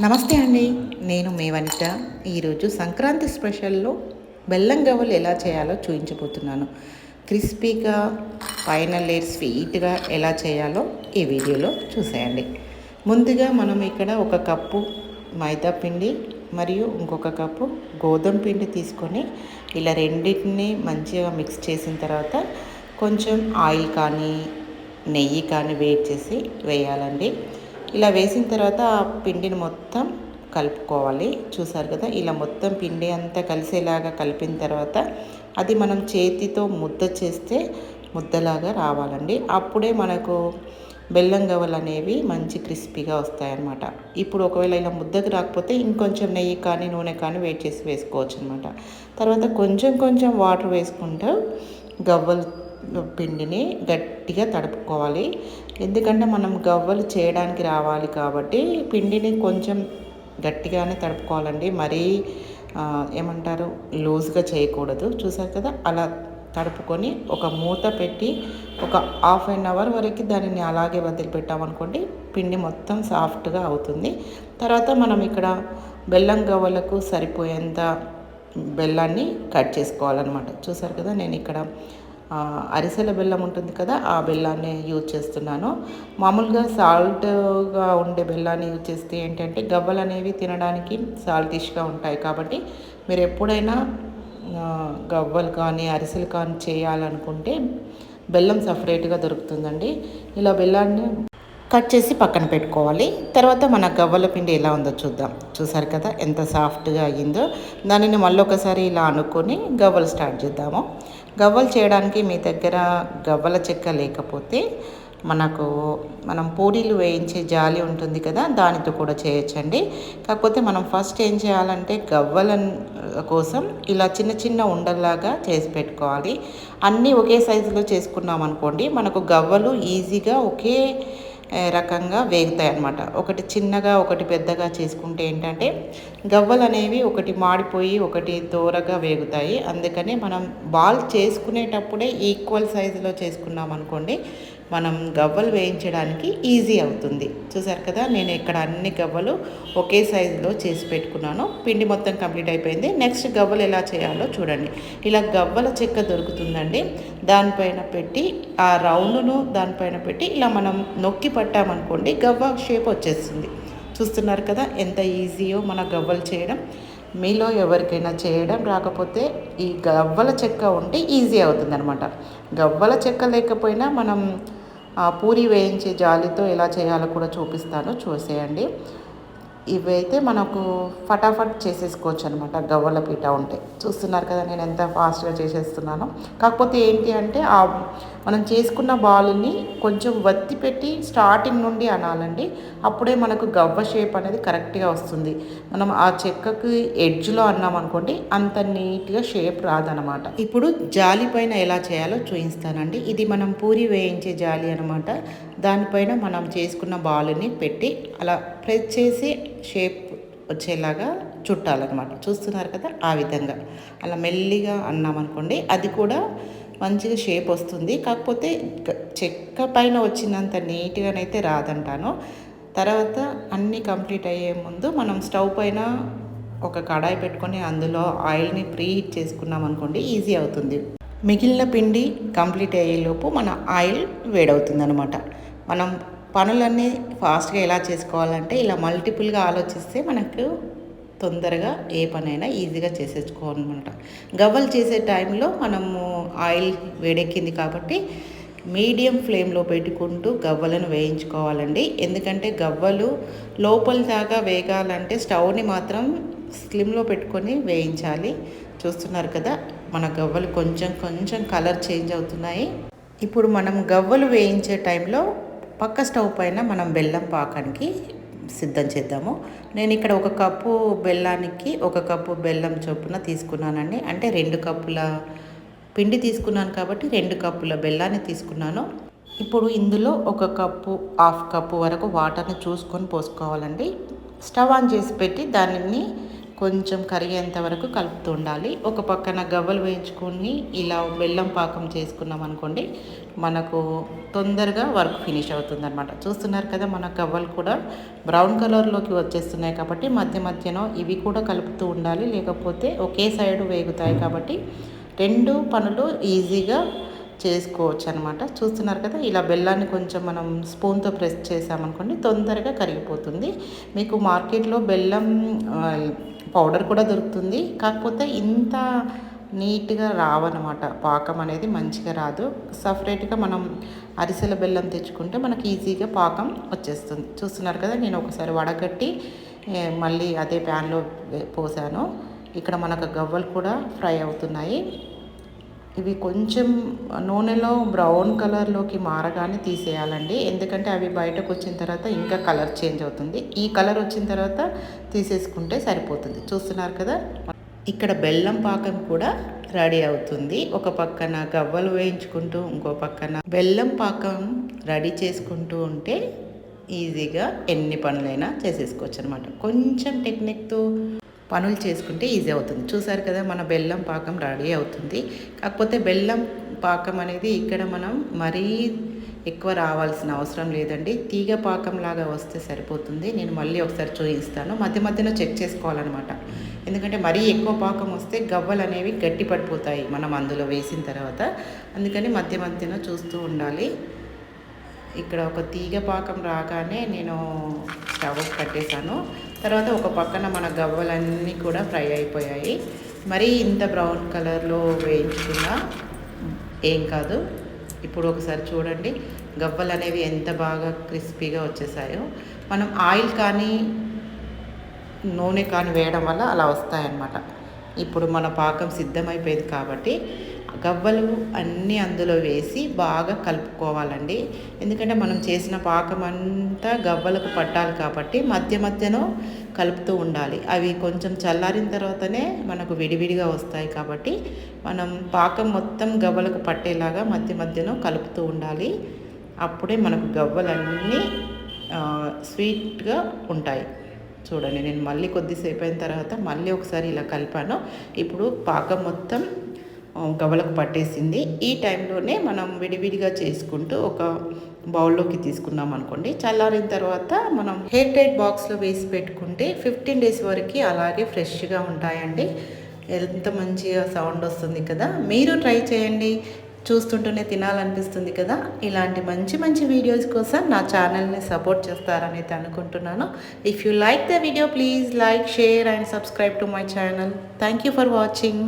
నమస్తే అండి. నేను మీ వనిత. ఈరోజు సంక్రాంతి స్పెషల్‌లో బెల్లం గవ్వలు ఎలా చేయాలో చూయించబోతున్నాను. క్రిస్పీగా పైన లేయర్ స్వీట్‌గా ఎలా చేయాలో ఈ వీడియోలో చూసేయండి. ముందుగా మనం ఇక్కడ ఒక కప్పు మైదా పిండి మరియు ఇంకొక కప్పు గోధుమ పిండి తీసుకొని ఇలా రెండిటిని మంచిగా మిక్స్ చేసిన తర్వాత కొంచెం ఆయిల్ కానీ నెయ్యి కానీ వేడి చేసి వేయాలండి. ఇలా వేసిన తర్వాత ఆ పిండిని మొత్తం కలుపుకోవాలి. చూసారు కదా, ఇలా మొత్తం పిండి అంతా కలిసేలాగా కలిపిన తర్వాత అది మనం చేతితో ముద్ద చేస్తే ముద్దలాగా రావాలండి. అప్పుడే మనకు బెల్లం గవ్వలు అనేవి మంచి క్రిస్పీగా వస్తాయన్నమాట. ఇప్పుడు ఒకవేళ ఇలా ముద్దకు రాకపోతే ఇంకొంచెం నెయ్యి కానీ నూనె కానీ వేడి చేసి వేసుకోవచ్చు అనమాట. తర్వాత కొంచెం కొంచెం వాటర్ వేసుకుంటూ గవ్వలు పిండిని గట్టిగా తడుపుకోవాలి. ఎందుకంటే మనం గవ్వలు చేయడానికి రావాలి కాబట్టి పిండిని కొంచెం గట్టిగానే తడుపుకోవాలండి. మరీ ఏమంటారు, లూజ్గా చేయకూడదు. చూసారు కదా, అలా తడుపుకొని ఒక మూత పెట్టి ఒక హాఫ్ అన్ అవర్ వరకు దానిని అలాగే వదిలిపెట్టామనుకోండి, పిండి మొత్తం సాఫ్ట్గా అవుతుంది. తర్వాత మనం ఇక్కడ బెల్లం గవ్వలకు సరిపోయేంత బెల్లాన్ని కట్ చేసుకోవాలన్నమాట. చూసారు కదా, నేను ఇక్కడ అరిసెల బెల్లం ఉంటుంది కదా, ఆ బెల్లాన్ని యూజ్ చేస్తున్నాను. మామూలుగా సాల్ట్గా ఉండే బెల్లాన్ని యూజ్ చేస్తే ఏంటంటే గవ్వలు అనేవి తినడానికి సాల్టిష్గా ఉంటాయి. కాబట్టి మీరు ఎప్పుడైనా గవ్వలు కానీ అరిసెలు కానీ చేయాలనుకుంటే బెల్లం సపరేట్గా దొరుకుతుందండి. ఇలా బెల్లాన్ని కట్ చేసి పక్కన పెట్టుకోవాలి. తర్వాత మన గవ్వల పిండి ఎలా ఉందో చూద్దాం. చూసారు కదా ఎంత సాఫ్ట్గా అయ్యిందో. దానిని మళ్ళీ ఒకసారి ఇలా అనుకొని గవ్వలు స్టార్ట్ చేద్దాము. గవ్వలు చేయడానికి మీ దగ్గర గవ్వల చెక్క లేకపోతే మనం పూరీలు వేయించే జాలి ఉంటుంది కదా, దానితో కూడా చేయొచ్చండి. కాకపోతే మనం ఫస్ట్ ఏం చేయాలంటే గవ్వల కోసం ఇలా చిన్న చిన్న ఉండల్లాగా చేసి పెట్టుకోవాలి. అన్నీ ఒకే సైజులో చేసుకున్నాం అనుకోండి, మనకు గవ్వలు ఈజీగా ఒకే రకంగా వేగుతాయి అన్నమాట. ఒకటి చిన్నగా ఒకటి పెద్దగా చేసుకుంటే ఏంటంటే గవ్వలు అనేవి ఒకటి మాడిపోయి ఒకటి దోరగా వేగుతాయి. అందుకని మనం బాల్ చేసుకునేటప్పుడే ఈక్వల్ సైజులో చేసుకున్నాం అనుకోండి, మనం గవ్వలు వేయించడానికి ఈజీ అవుతుంది. చూసారు కదా, నేను ఇక్కడ అన్ని గవ్వలు ఒకే సైజులో చేసి పెట్టుకున్నాను. పిండి మొత్తం కంప్లీట్ అయిపోయింది. నెక్స్ట్ గవ్వలు ఎలా చేయాలో చూడండి. ఇలా గవ్వల చెక్క దొరుకుతుందండి. దానిపైన పెట్టి ఆ రౌండ్ను దానిపైన పెట్టి ఇలా మనం నొక్కి పట్టామనుకోండి, గవ్వ షేప్ వచ్చేస్తుంది. చూస్తున్నారు కదా ఎంత ఈజీయో మన గవ్వలు చేయడం. మీలో ఎవరికైనా చేయడం రాకపోతే ఈ గవ్వల చెక్క ఉంటే ఈజీ అవుతుందన్నమాట. గవ్వల చెక్క లేకపోయినా మనం పూరి వేయించే జాలితో ఎలా చేయాలో కూడా చూపిస్తాను, చూసేయండి. ఇవైతే మనకు ఫటాఫట్ చేసేసుకోవచ్చు అనమాట గవ్వల పీట ఉంటే. చూస్తున్నారు కదా నేను ఎంత ఫాస్ట్గా చేసేస్తున్నానో. కాకపోతే ఏంటి అంటే మనం చేసుకున్న బాల్ని కొంచెం వత్తి పెట్టి స్టార్టింగ్ నుండి అనాలండి. అప్పుడే మనకు గవ్వ షేప్ అనేది కరెక్ట్గా వస్తుంది. మనం ఆ చెక్కకి ఎడ్జ్లో అన్నామనుకోండి, అంత నీట్గా షేప్ రాదనమాట. ఇప్పుడు జాలి పైన ఎలా చేయాలో చూపిస్తానండి. ఇది మనం పూరి వేయించే జాలి అనమాట. దానిపైన మనం చేసుకున్న బాల్ని పెట్టి అలా ప్రెస్ చేసి షేప్ వచ్చేలాగా చుట్టాలన్నమాట. చూస్తున్నారు కదా, ఆ విధంగా అలా మెల్లిగా అన్నామనుకోండి, అది కూడా మంచిగా షేప్ వస్తుంది. కాకపోతే చెక్క పైన వచ్చినంత నీట్గానైతే రాదంటాను. తర్వాత అన్నీ కంప్లీట్ అయ్యే ముందు మనం స్టవ్ పైన ఒక కడాయి పెట్టుకొని అందులో ఆయిల్ని ప్రీ హీట్ చేసుకున్నాం అనుకోండి, ఈజీ అవుతుంది. మిగిలిన పిండి కంప్లీట్ అయ్యేలోపు మన ఆయిల్ వేడవుతుంది అనమాట. మనం పనులన్నీ ఫాస్ట్గా ఎలా చేసుకోవాలంటే ఇలా మల్టిపుల్గా ఆలోచిస్తే మనకు తొందరగా ఏ పనైనా ఈజీగా చేసేసుకోవాలన్నమాట. గవ్వలు చేసే టైంలో మనము ఆయిల్ వేడెక్కింది కాబట్టి మీడియం ఫ్లేమ్లో పెట్టుకుంటూ గవ్వలను వేయించుకోవాలండి. ఎందుకంటే గవ్వలు లోపల దాకా వేగాలంటే స్టవ్ని మాత్రం స్లిమ్లో పెట్టుకొని వేయించాలి. చూస్తున్నారు కదా, మన గవ్వలు కొంచెం కొంచెం కలర్ చేంజ్ అవుతున్నాయి. ఇప్పుడు మనం గవ్వలు వేయించే టైంలో పక్క స్టవ్ పైన మనం బెల్లం పాకానికి సిద్ధం చేద్దాము. నేను ఇక్కడ ఒక కప్పు బెల్లానికి ఒక కప్పు బెల్లం చొప్పున తీసుకున్నానండి. అంటే 2 కప్పుల పిండి తీసుకున్నాను కాబట్టి 2 కప్పుల బెల్లాన్ని తీసుకున్నాను. ఇప్పుడు ఇందులో ఒక కప్పు హాఫ్ కప్పు వరకు వాటర్ని చూసుకొని పోసుకోవాలండి. స్టవ్ ఆన్ చేసి పెట్టి దానిని కొంచెం కరిగేంత వరకు కలుపుతూ ఉండాలి. ఒక పక్కన గవ్వలు వేయించుకొని ఇలా బెల్లం పాకం చేసుకున్నాం అనుకోండి, మనకు తొందరగా వర్క్ ఫినిష్ అవుతుందన్నమాట. చూస్తున్నారు కదా, మన గవ్వలు కూడా బ్రౌన్ కలర్లోకి వచ్చేస్తున్నాయి కాబట్టి మధ్య మధ్యలో ఇవి కూడా కలుపుతూ ఉండాలి, లేకపోతే ఒకే సైడు వేగుతాయి. కాబట్టి 2 పనులు ఈజీగా చేసుకోవచ్చు అనమాట. చూస్తున్నారు కదా, ఇలా బెల్లాన్ని కొంచెం మనం స్పూన్తో ప్రెస్ చేసామనుకోండి తొందరగా కరిగిపోతుంది. మీకు మార్కెట్లో బెల్లం పౌడర్ కూడా దొరుకుతుంది, కాకపోతే ఇంత నీట్గా రావన్నమాట. పాకం అనేది మంచిగా రాదు. సపరేట్గా మనం అరిసెల బెల్లం తెచ్చుకుంటే మనకి ఈజీగా పాకం వచ్చేస్తుంది. చూస్తున్నారు కదా, నేను ఒకసారి వడగట్టి మళ్ళీ అదే ప్యాన్లో పోసాను. ఇక్కడ మనకు గవ్వలు కూడా ఫ్రై అవుతున్నాయి. ఇవి కొంచెం నూనెలో బ్రౌన్ కలర్లోకి మారగానే తీసేయాలండి, ఎందుకంటే అవి బయటకు వచ్చిన తర్వాత ఇంకా కలర్ చేంజ్ అవుతుంది. ఈ కలర్ వచ్చిన తర్వాత తీసేసుకుంటే సరిపోతుంది. చూస్తున్నారు కదా, ఇక్కడ బెల్లం పాకం కూడా రెడీ అవుతుంది. ఒక పక్కన గవ్వలు వేయించుకుంటూ ఇంకో పక్కన బెల్లం పాకం రెడీ చేసుకుంటూ ఉంటే ఈజీగా ఎన్ని పనులైనా చేసేసుకోవచ్చు అనమాట. కొంచెం టెక్నిక్తో పనులు చేసుకుంటే ఈజీ అవుతుంది. చూసారు కదా, మన బెల్లం పాకం రెడీ అవుతుంది. కాకపోతే బెల్లం పాకం అనేది ఇక్కడ మనం మరీ ఎక్కువ రావాల్సిన అవసరం లేదండి. తీగ పాకం లాగా వస్తే సరిపోతుంది. నేను మళ్ళీ ఒకసారి చూపిస్తాను. మధ్య మధ్యలో చెక్ చేసుకోవాలన్నమాట, ఎందుకంటే మరీ ఎక్కువ పాకం వస్తే గవ్వలు అనేవి గట్టి పడిపోతాయి మనం అందులో వేసిన తర్వాత. అందుకని మధ్య మధ్యలో చూస్తూ ఉండాలి. ఇక్కడ ఒక తీగ పాకం రాగానే నేను స్టవ్ కట్టేశాను. తర్వాత ఒక పక్కన మన గవ్వలన్నీ కూడా ఫ్రై అయిపోయాయి. మరీ ఇంత బ్రౌన్ కలర్లో వేయించుకున్నా ఏం కాదు. ఇప్పుడు ఒకసారి చూడండి, గవ్వలు అనేవి ఎంత బాగా క్రిస్పీగా వచ్చేసాయో. మనం ఆయిల్ కానీ నూనె కానీ వేయడం వల్ల అలా వస్తాయన్నమాట. ఇప్పుడు మన పాకం సిద్ధమైపోయింది కాబట్టి గవ్వలు అన్నీ అందులో వేసి బాగా కలుపుకోవాలండి. ఎందుకంటే మనం చేసిన పాకం అంతా గవ్వలకు పట్టాలి కాబట్టి మధ్య మధ్యలో కలుపుతూ ఉండాలి. అవి కొంచెం చల్లారిన తర్వాతనే మనకు విడివిడిగా వస్తాయి కాబట్టి మనం పాకం మొత్తం గవ్వలకు పట్టేలాగా మధ్య మధ్యలో కలుపుతూ ఉండాలి. అప్పుడే మనకు గవ్వలన్నీ స్వీట్గా ఉంటాయి. చూడండి, నేను మళ్ళీ కొద్దిసేపు అయిన తర్వాత మళ్ళీ ఒకసారి ఇలా కలిపాను. ఇప్పుడు పాకం మొత్తం గవ్వలకు పట్టేసింది. ఈ టైంలోనే మనం విడివిడిగా చేసుకుంటూ ఒక బౌల్లోకి తీసుకున్నాం అనుకోండి, చల్లారిన తర్వాత మనం ఎయిర్ టైట్ బాక్స్లో వేసి పెట్టుకుంటే 15 days వరకు అలాగే ఫ్రెష్గా ఉంటాయండి. ఎంత మంచిగా సౌండ్ వస్తుంది కదా, మీరు ట్రై చేయండి. చూస్తుంటూనే తినాలనిపిస్తుంది కదా. ఇలాంటి మంచి మంచి వీడియోస్ కోసం నా ఛానల్ని సపోర్ట్ చేస్తారని అయితే అనుకుంటున్నాను. If you like the video please like, share and subscribe to my channel. Thank you for watching.